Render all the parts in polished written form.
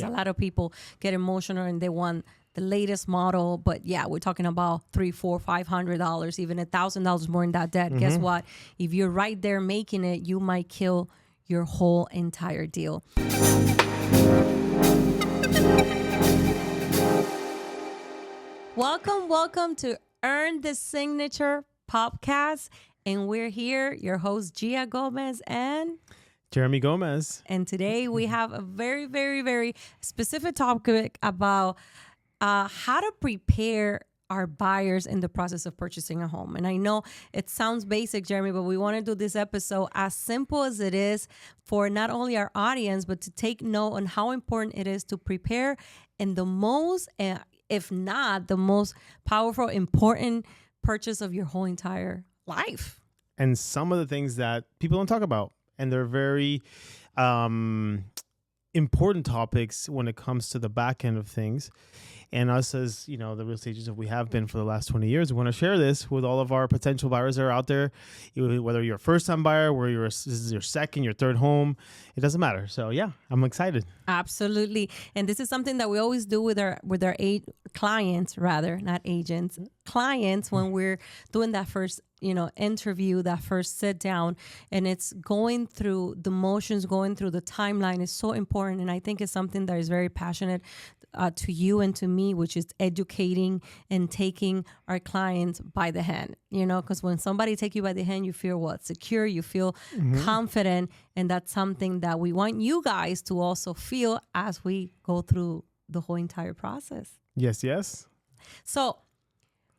Yeah. A lot of people get emotional and they want the latest model, but yeah, we're talking about $300, $400, $500, even $1,000 more in that debt. Guess what? If you're right there making it, you might kill your whole entire deal. Welcome to Earn the Signature podcast, and we're here, your host Gea Gomez and Jeremy Gomez. And today we have a very, very, very specific topic about how to prepare our buyers in the process of purchasing a home. And I know it sounds basic, Jeremy, but we want to do this episode as simple as it is for not only our audience, but to take note on how important it is to prepare in the most, if not the most powerful, important purchase of your whole entire life. And some of the things that people don't talk about, and they're very important topics when it comes to the back end of things. And us as, the real estate agents that we have been for the last 20 years, we want to share this with all of our potential buyers that are out there, whether you're a first-time buyer, this is your second, your third home, it doesn't matter. So yeah, I'm excited. Absolutely. And this is something that we always do with our clients, rather, not agents, clients, when we're doing that first interview, that first sit down, and it's going through the motions, going through the timeline is so important. And I think it's something that is very passionate to you and to me, which is educating and taking our clients by the hand, because when somebody take you by the hand, you feel secure, you feel confident. And that's something that we want you guys to also feel as we go through the whole entire process. Yes. So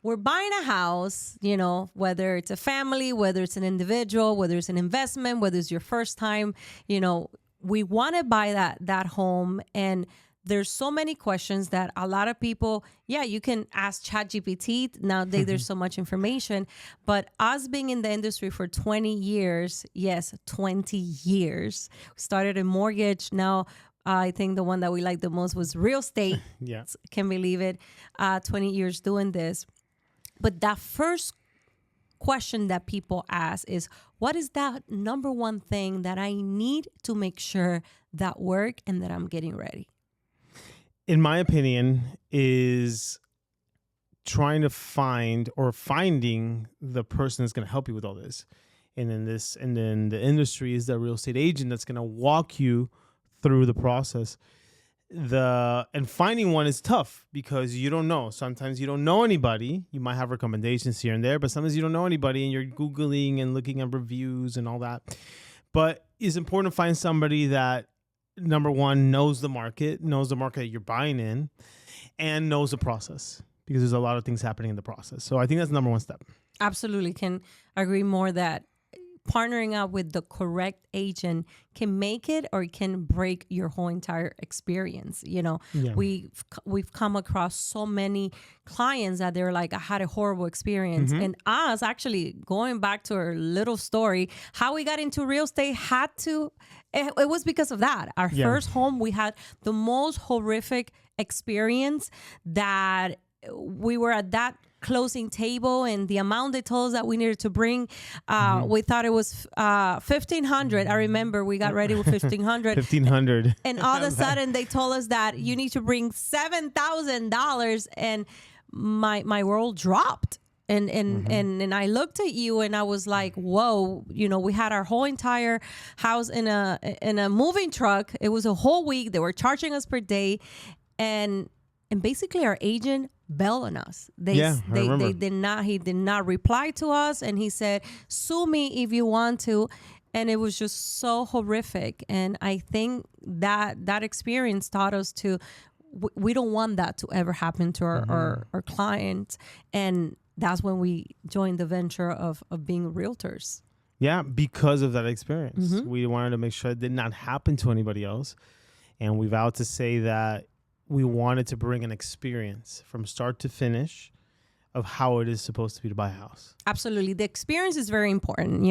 we're buying a house, whether it's a family, whether it's an individual, whether it's an investment, whether it's your first time, we want to buy that home. And there's so many questions that a lot of people, you can ask ChatGPT. Nowadays, there's so much information. But us being in the industry for 20 years, 20 years, started in mortgage. Now, I think the one that we liked the most was real estate. Yeah. Can believe it. 20 years doing this. But that first question that people ask is, what is that number one thing that I need to make sure that work and that I'm getting ready? In my opinion, is trying to finding the person that's going to help you with all this. And then the industry is the real estate agent that's going to walk you through the process. And finding one is tough because you don't know. Sometimes you don't know anybody. You might have recommendations here and there, but sometimes you don't know anybody and you're Googling and looking at reviews and all that. But it's important to find somebody that, number one, knows the market that you're buying in, and knows the process, because there's a lot of things happening in the process. So I think that's the number one step. Absolutely. Can agree more that partnering up with the correct agent can make it or can break your whole entire experience. We've come across so many clients that they're like, I had a horrible experience. And us, actually, going back to our little story, how we got into real estate it was because of that. Our first home, we had the most horrific experience that we were at that closing table, and the amount they told us that we needed to bring, we thought it was $1,500. I remember we got ready with $1,500. And all of a sudden they told us that you need to bring $7,000, and my world dropped. And I looked at you and I was like, whoa, we had our whole entire house in a moving truck. It was a whole week. They were charging us per day. And basically our agent bailed on us. He did not reply to us, and he said, sue me if you want to. And it was just so horrific. And I think that experience taught us we don't want that to ever happen to our clients. And that's when we joined the venture of being realtors. Yeah, because of that experience. We wanted to make sure it did not happen to anybody else. And we vowed to say that we wanted to bring an experience from start to finish of how it is supposed to be to buy a house. Absolutely. The experience is very important.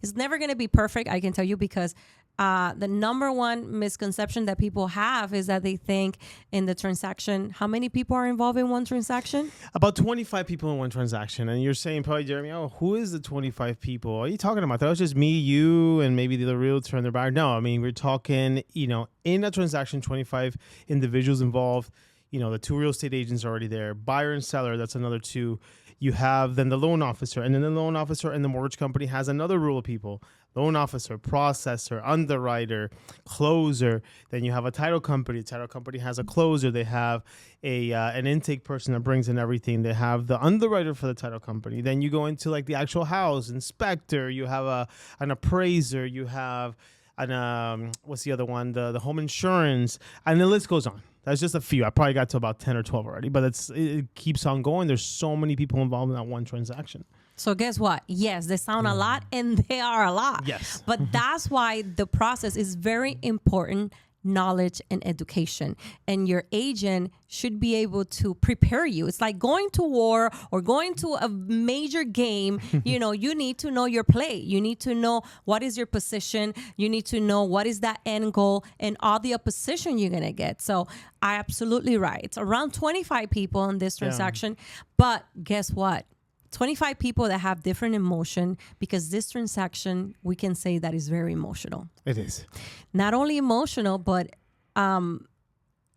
It's never going to be perfect, I can tell you, because The number one misconception that people have is that they think in the transaction, how many people are involved in one transaction? About 25 people in one transaction. And you're saying probably, Jeremy, oh, who is the 25 people? What are you talking about? That was just me, you, and maybe the other realtor and their buyer. No, I mean, we're talking, in a transaction, 25 individuals involved. The two real estate agents are already there. Buyer and seller, that's another two. You have then the loan officer, and then the loan officer and the mortgage company has another rule of people. Loan officer, processor, underwriter, closer. Then you have a title company. Title company has a closer. They have an intake person that brings in everything. They have the underwriter for the title company. Then you go into like the actual house inspector. You have an appraiser. You have what's the other one? The home insurance, and the list goes on. That's just a few. I probably got to about 10 or 12 already, but it keeps on going. There's so many people involved in that one transaction. So guess what? Yes, they sound a lot, and they are a lot. Yes. But that's why the process is very important, knowledge and education. And your agent should be able to prepare you. It's like going to war or going to a major game. You need to know your play. You need to know what is your position. You need to know what is that end goal and all the opposition you're going to get. So I absolutely right. It's around 25 people in this transaction. Yeah. But guess what? 25 people that have different emotion, because this transaction, we can say that is very emotional. It is. Not only emotional, but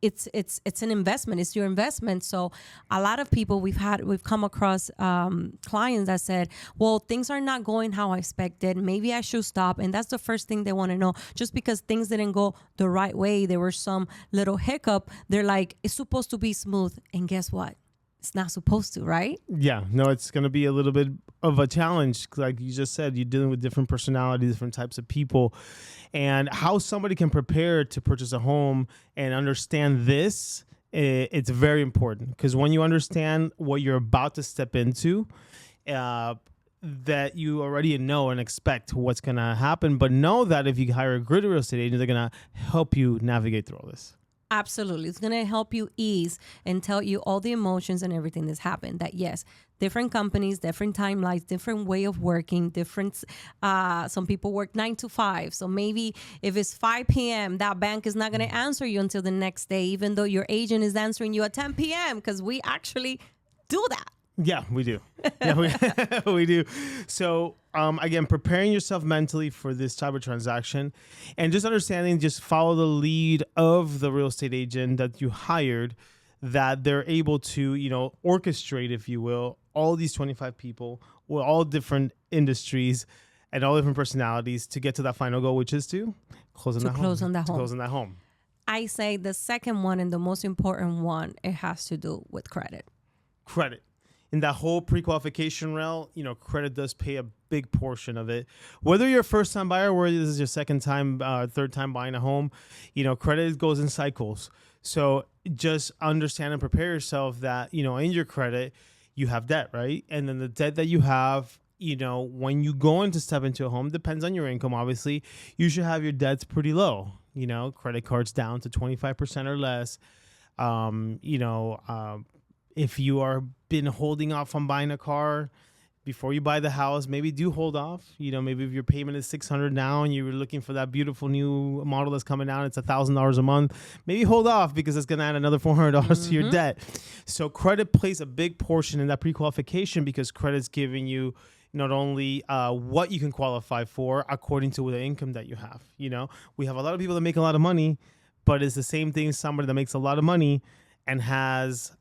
it's an investment. It's your investment. So a lot of people we've come across clients that said, well, things are not going how I expected. Maybe I should stop. And that's the first thing they want to know. Just because things didn't go the right way, there were some little hiccup. They're like, it's supposed to be smooth. And guess what? It's not supposed to, right? Yeah, no, it's going to be a little bit of a challenge. Like you just said, you're dealing with different personalities, different types of people, and how somebody can prepare to purchase a home and understand this, it's very important, because when you understand what you're about to step into, that you already know and expect what's going to happen, but know that if you hire a good real estate agent, they're going to help you navigate through all this. Absolutely. It's going to help you ease and tell you all the emotions and everything that's happened. That yes, different companies, different timelines, different way of working, different, some people work 9 to 5. So maybe if it's 5 p.m., that bank is not going to answer you until the next day, even though your agent is answering you at 10 p.m. because we actually do that. Yeah, we do. Yeah, we do. So, again, preparing yourself mentally for this type of transaction, and just understanding, just follow the lead of the real estate agent that you hired, that they're able to, orchestrate, if you will, all these 25 people with all different industries and all different personalities to get to that final goal, which is to close on that home. I say the second one and the most important one, it has to do with credit. Credit. In that whole pre-qualification realm, credit does pay a big portion of it. Whether you're a first-time buyer, or this is your second time, third time buying a home, credit goes in cycles. So just understand and prepare yourself that, in your credit, you have debt, right? And then the debt that you have, when you go in to step into a home, depends on your income, obviously. You should have your debts pretty low. Credit cards down to 25% or less. If you are been holding off on buying a car before you buy the house, maybe do hold off. Maybe if your payment is $600 now and you're looking for that beautiful new model that's coming out, it's $1,000 a month. Maybe hold off, because it's going to add another $400 to your debt. So credit plays a big portion in that pre-qualification, because credit's giving you not only what you can qualify for according to the income that you have. We have a lot of people that make a lot of money, but it's the same thing as somebody that makes a lot of money and has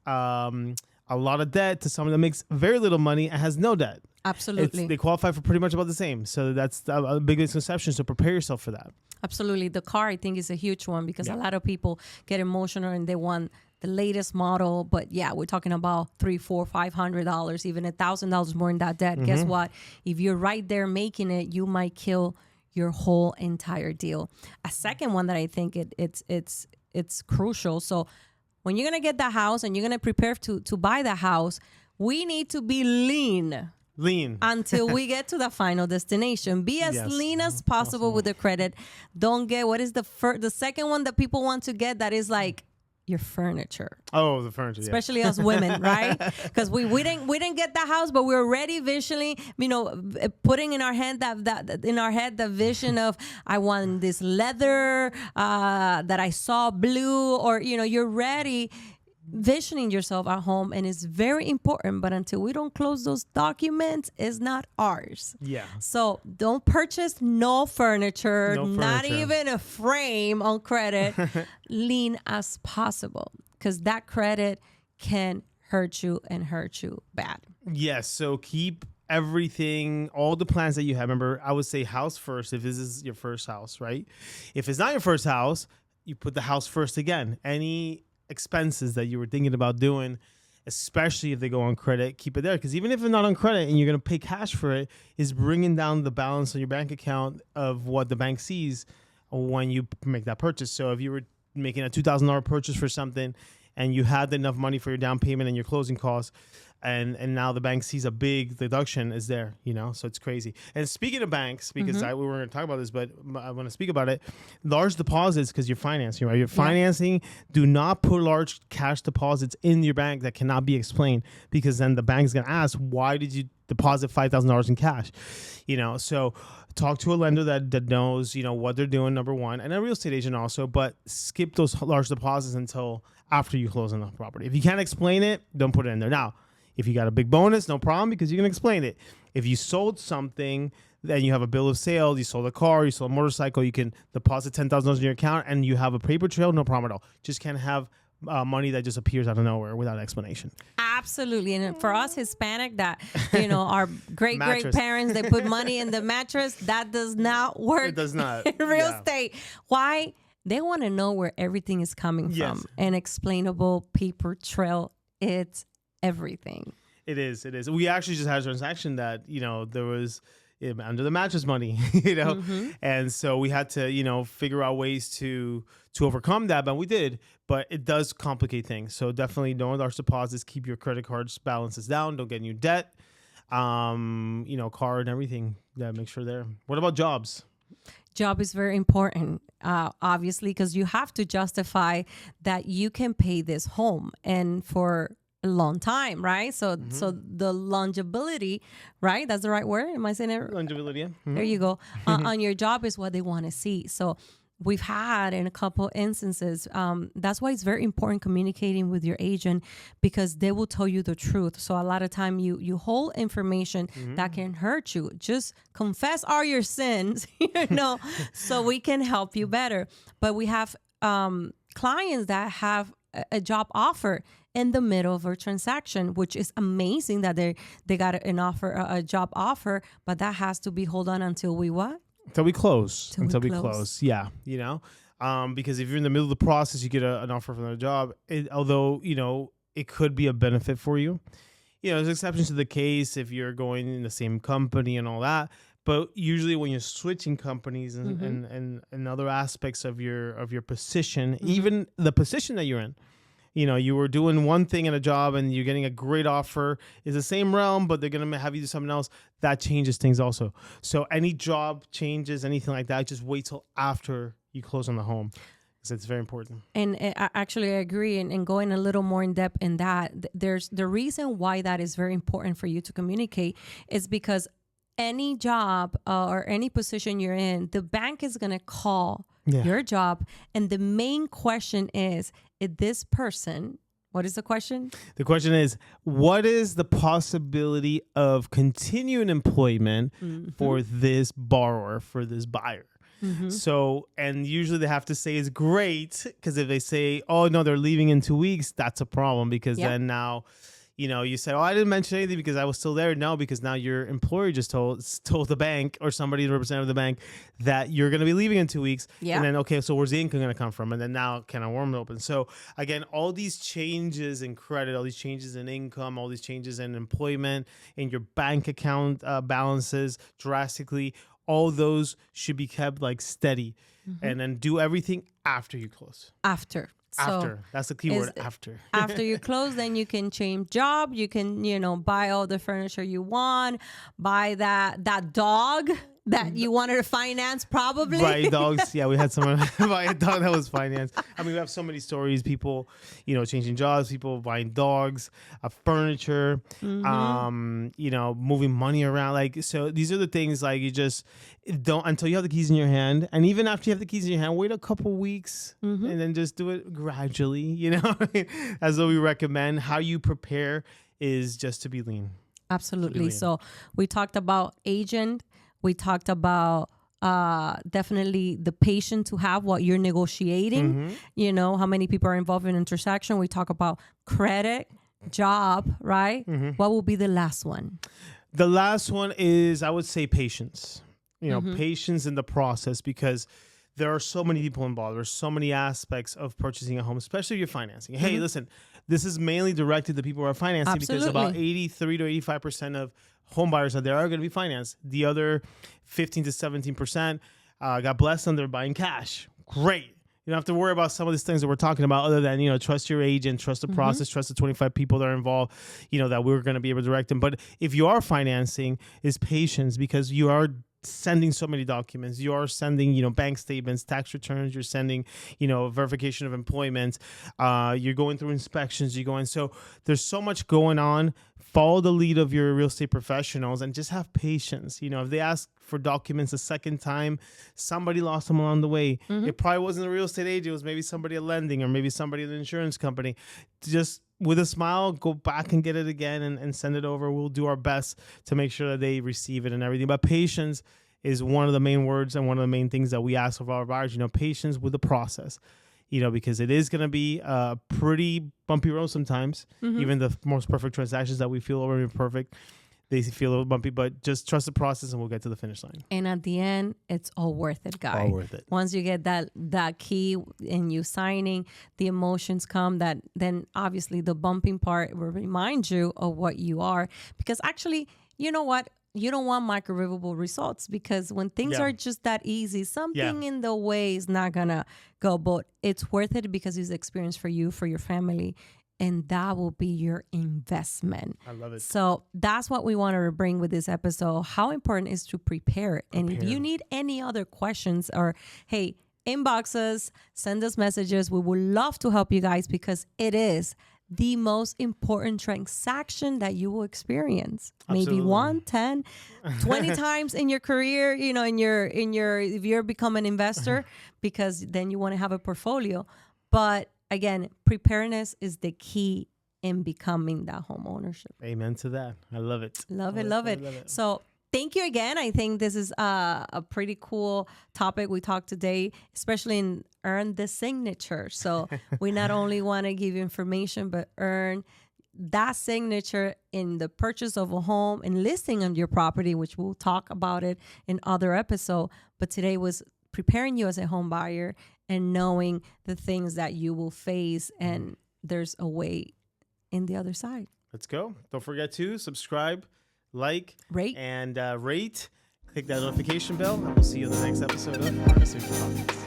a lot of debt to someone that makes very little money and has no debt. Absolutely. They qualify for pretty much about the same. So that's a big misconception. So prepare yourself for that. Absolutely. The car, I think, is a huge one, because a lot of people get emotional and they want the latest model. But yeah, we're talking about $300, $400, $500, even $1,000 more in that debt. Guess what? If you're right there making it, you might kill your whole entire deal. A second one that I think it's crucial. So when you're going to get the house and you're going to prepare to buy the house, we need to be lean until we get to the final destination. Be as lean as possible with the credit. Don't get, what is the second one that people want to get that is like your furniture. Oh, the furniture, Especially us women, right? Because we didn't get the house, but we were already visually, putting in our head the vision of, I want this leather that I saw blue, or you're ready visioning yourself at home, and it's very important. But until we don't close those documents, it's not ours. Yeah. So don't purchase no furniture, No not furniture. even a frame on credit, lean as possible, because that credit can hurt you and hurt you bad. Yes. So keep everything, all the plans that you have. Remember, I would say house first if this is your first house, right? If it's not your first house, you put the house first again. Any expenses that you were thinking about doing, especially if they go on credit, keep it there. Because even if it's not on credit and you're going to pay cash for it, is bringing down the balance on your bank account of what the bank sees when you make that purchase. So if you were making a $2,000 purchase for something and you had enough money for your down payment and your closing costs, and now the bank sees a big deduction is there, so it's crazy. And speaking of banks, because we were going to talk about this, but I want to speak about it, large deposits, because you're financing, right? You're financing. Do not put large cash deposits in your bank that cannot be explained, because then the bank's going to ask, why did you deposit $5,000 in cash? So talk to a lender that knows, what they're doing, number one, and a real estate agent also, but skip those large deposits until after you close on the property. If you can't explain it, don't put it in there. Now, if you got a big bonus, no problem, because you can explain it. If you sold something, then you have a bill of sale, you sold a car, you sold a motorcycle, you can deposit $10,000 in your account and you have a paper trail, no problem at all. Just can't have money that just appears out of nowhere without explanation. Absolutely. And for us Hispanic, that, our great parents, they put money in the mattress. That does not work. It does not. In real estate. Why? They want to know where everything is coming from. An explainable paper trail. It's everything. It is. We actually just had a transaction that, there was under the mattress money, and so we had to, figure out ways to overcome that, but we did. But it does complicate things. So definitely know large deposits, keep your credit cards balances down, don't get new debt, car and everything. Yeah, make sure there. What about jobs? Job is very important, obviously, because you have to justify that you can pay this home and for a long time, right? So the longevity, right? That's the right word. Am I saying it? Longevity, yeah. There you go. On your job is what they want to see. So we've had in a couple instances, that's why it's very important communicating with your agent, because they will tell you the truth. So a lot of time you hold information that can hurt you. Just confess all your sins, so we can help you better. But we have clients that have a job offer in the middle of a transaction, which is amazing that they got an offer, a job offer, but that has to be hold on until we what? Until we close. Until we close. Yeah. Because if you're in the middle of the process, you get an offer from the job, although, it could be a benefit for you. There's exceptions to the case if you're going in the same company and all that. But usually when you're switching companies and other aspects of your position, even the position that you're in, you were doing one thing in a job and you're getting a great offer. It's the same realm, but they're going to have you do something else. That changes things also. So any job changes, anything like that, just wait till after you close on the home, because it's very important. And actually, I agree. And going a little more in depth in that, there's the reason why that is very important for you to communicate is because any job or any position you're in, the bank is going to call your job. And the main question is this person, what is the question? The question is, what is the possibility of continuing employment for this borrower, for this buyer? So, and usually they have to say it's great, because if they say, oh, no, they're leaving in 2 weeks, that's a problem, because then now, you said, oh, I didn't mention anything because I was still there. No, because now your employer just told the bank or somebody, the representative of the bank, that you're going to be leaving in 2 weeks. And then, okay, so where's the income going to come from? And then now can a worm open? So again, all these changes in credit, all these changes in income, all these changes in employment, in your bank account balances drastically, all those should be kept steady. And then do everything after you close. After. That's the key word, after. After you close, then you can change job. You can, buy all the furniture you want, buy that dog, that you wanted to finance, probably. Buy dogs. Yeah, we had someone buy a dog that was financed. I mean, we have so many stories. People, changing jobs. People buying dogs, furniture. Moving money around. Like, so these are the things, like, you just don't, until you have the keys in your hand. And even after you have the keys in your hand, wait a couple weeks and then just do it gradually. As though we recommend. How you prepare is just to be lean. Absolutely. So we talked about agent. We talked about definitely the patience to have what you're negotiating. How many people are involved in a transaction. We talk about credit, job, right? What will be the last one? The last one is, I would say, patience. Patience in the process, because there are so many people involved. There's so many aspects of purchasing a home, especially if you're financing. Hey, listen, this is mainly directed to people who are financing. Absolutely. Because about 83 to 85% of home buyers out there are going to be financed. The other 15 to 17% got blessed and they're buying cash. Great. You don't have to worry about some of these things that we're talking about, other than, trust your agent, trust the process, trust the 25 people that are involved, that we're going to be able to direct them. But if you are financing, is patience, because you are sending so many documents. You are sending, bank statements, tax returns. You're sending, verification of employment. You're going through inspections. You're going. So there's so much going on. Follow the lead of your real estate professionals and just have patience. If they ask for documents a second time, somebody lost them along the way. It probably wasn't a real estate agent. It was maybe somebody at lending, or maybe somebody at an insurance company. Just with a smile, go back and get it again and send it over. We'll do our best to make sure that they receive it and everything. But patience is one of the main words and one of the main things that we ask of our buyers, patience with the process, because it is going to be a pretty bumpy road sometimes. Even the most perfect transactions that we feel are perfect, they feel a little bumpy, but just trust the process and we'll get to the finish line. And at the end, it's all worth it, guys. All worth it. Once you get that key and you signing, the emotions come, that then obviously the bumping part will remind you of what you are. Because actually, you know what? You don't want microwavable results, because when things are just that easy, something in the way is not going to go. But it's worth it because it's experience for you, for your family. And that will be your investment. I love it. So that's what we wanted to bring with this episode. How important is to prepare. And if you need any other questions, or, hey, inbox us, send us messages. We would love to help you guys, because it is the most important transaction that you will experience. Absolutely. Maybe 1, 10, 20 times in your career, if you're become an investor, because then you want to have a portfolio. But again, preparedness is the key in becoming that home ownership. Amen to that. I love it. Love it. So thank you again. I think this is a pretty cool topic we talked today, especially in earn the signature. So we not only want to give you information, but earn that signature in the purchase of a home and listing on your property, which we'll talk about it in other episode. But today was preparing you as a home buyer and knowing the things that you will face, and there's a way in the other side. Let's go. Don't forget to subscribe, like, rate. And rate. Click that notification bell, and we'll see you in the next episode of Homeownership.